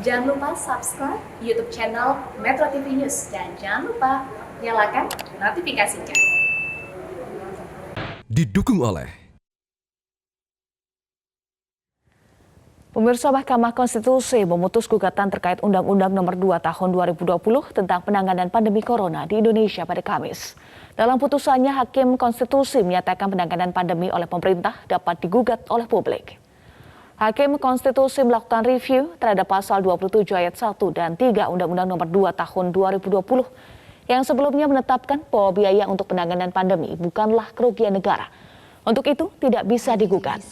Jangan lupa subscribe YouTube channel Metro TV News dan jangan lupa nyalakan notifikasinya. Didukung oleh Pemirsa, Mahkamah Konstitusi memutus gugatan terkait Undang-Undang Nomor 2 Tahun 2020 tentang penanganan pandemi corona di Indonesia pada Kamis. Dalam putusannya, Hakim Konstitusi menyatakan penanganan pandemi oleh pemerintah dapat digugat oleh publik. Hakim Konstitusi melakukan review terhadap pasal 27 ayat 1 dan 3 Undang-Undang Nomor 2 Tahun 2020 yang sebelumnya menetapkan bahwa biaya untuk penanganan pandemi bukanlah kerugian negara. Untuk itu tidak bisa digugat.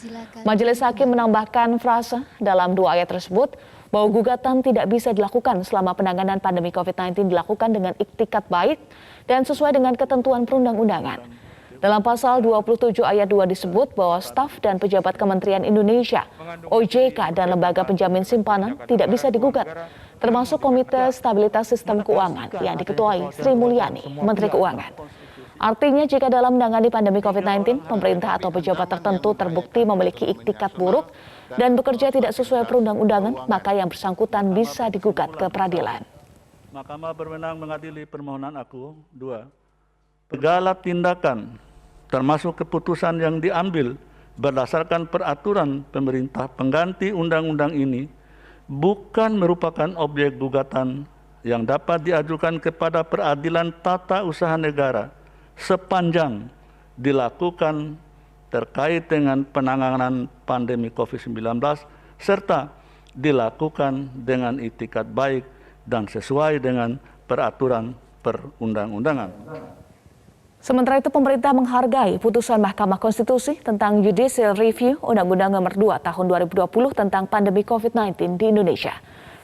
Majelis Hakim menambahkan frasa dalam dua ayat tersebut bahwa gugatan tidak bisa dilakukan selama penanganan pandemi COVID-19 dilakukan dengan iktikat baik dan sesuai dengan ketentuan perundang-undangan. Dalam pasal 27 ayat 2 disebut bahwa staf dan pejabat Kementerian Indonesia, OJK dan Lembaga Penjamin Simpanan tidak bisa digugat, termasuk Komite Stabilitas Sistem Keuangan yang diketuai Sri Mulyani, Menteri Keuangan. Artinya jika dalam menangani pandemi COVID-19, pemerintah atau pejabat tertentu terbukti memiliki iktikat buruk dan bekerja tidak sesuai perundang-undangan, maka yang bersangkutan bisa digugat ke peradilan. Mahkamah berwenang mengadili permohonan aku. 2. Segala tindakan termasuk keputusan yang diambil berdasarkan peraturan pemerintah pengganti undang-undang ini bukan merupakan objek gugatan yang dapat diajukan kepada Peradilan Tata Usaha Negara sepanjang dilakukan terkait dengan penanganan pandemi COVID-19 serta dilakukan dengan itikat baik dan sesuai dengan peraturan perundang-undangan. Sementara itu, pemerintah menghargai putusan Mahkamah Konstitusi tentang Judicial Review Undang-Undang Nomor 2 Tahun 2020 tentang pandemi COVID-19 di Indonesia.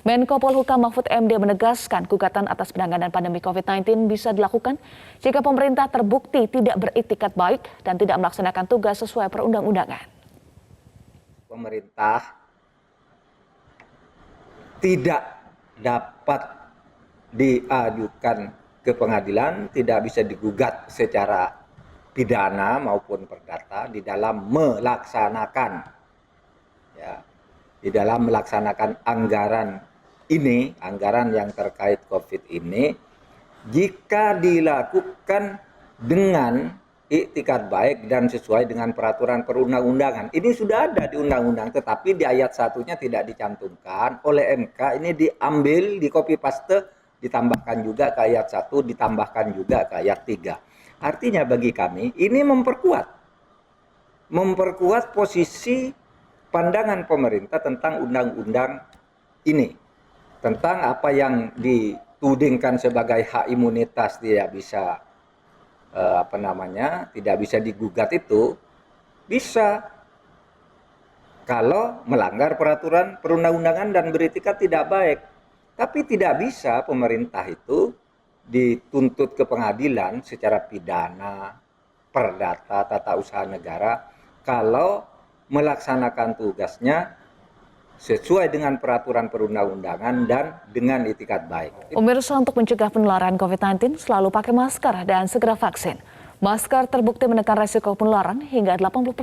Menko Polhukam Mahfud MD menegaskan gugatan atas penanganan pandemi COVID-19 bisa dilakukan jika pemerintah terbukti tidak beritikat baik dan tidak melaksanakan tugas sesuai perundang-undangan. Pemerintah tidak dapat diajukan ke pengadilan, tidak bisa digugat secara pidana maupun perdata di dalam melaksanakan anggaran ini, anggaran yang terkait COVID ini, jika dilakukan dengan iktikat baik dan sesuai dengan peraturan perundang-undangan. Ini sudah ada di undang-undang, tetapi di ayat satunya tidak dicantumkan oleh MK. Ini diambil, di copy paste, ditambahkan juga ke ayat 1, ditambahkan juga ke ayat 3. Artinya bagi kami, ini memperkuat posisi pandangan pemerintah tentang undang-undang ini. Tentang apa yang ditudingkan sebagai hak imunitas tidak bisa tidak bisa digugat itu bisa kalau melanggar peraturan perundang-undangan dan beritikat tidak baik. Tapi tidak bisa pemerintah itu dituntut ke pengadilan secara pidana, perdata, tata usaha negara kalau melaksanakan tugasnya sesuai dengan peraturan perundang-undangan dan dengan itikat baik. Pemirsa, untuk mencegah penularan COVID-19 selalu pakai masker dan segera vaksin. Masker terbukti menekan resiko penularan hingga 80%.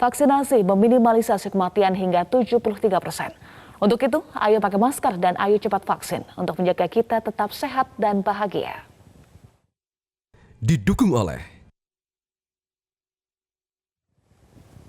Vaksinasi meminimalisasi kematian hingga 73%. Untuk itu, ayo pakai masker dan ayo cepat vaksin untuk menjaga kita tetap sehat dan bahagia. didukung oleh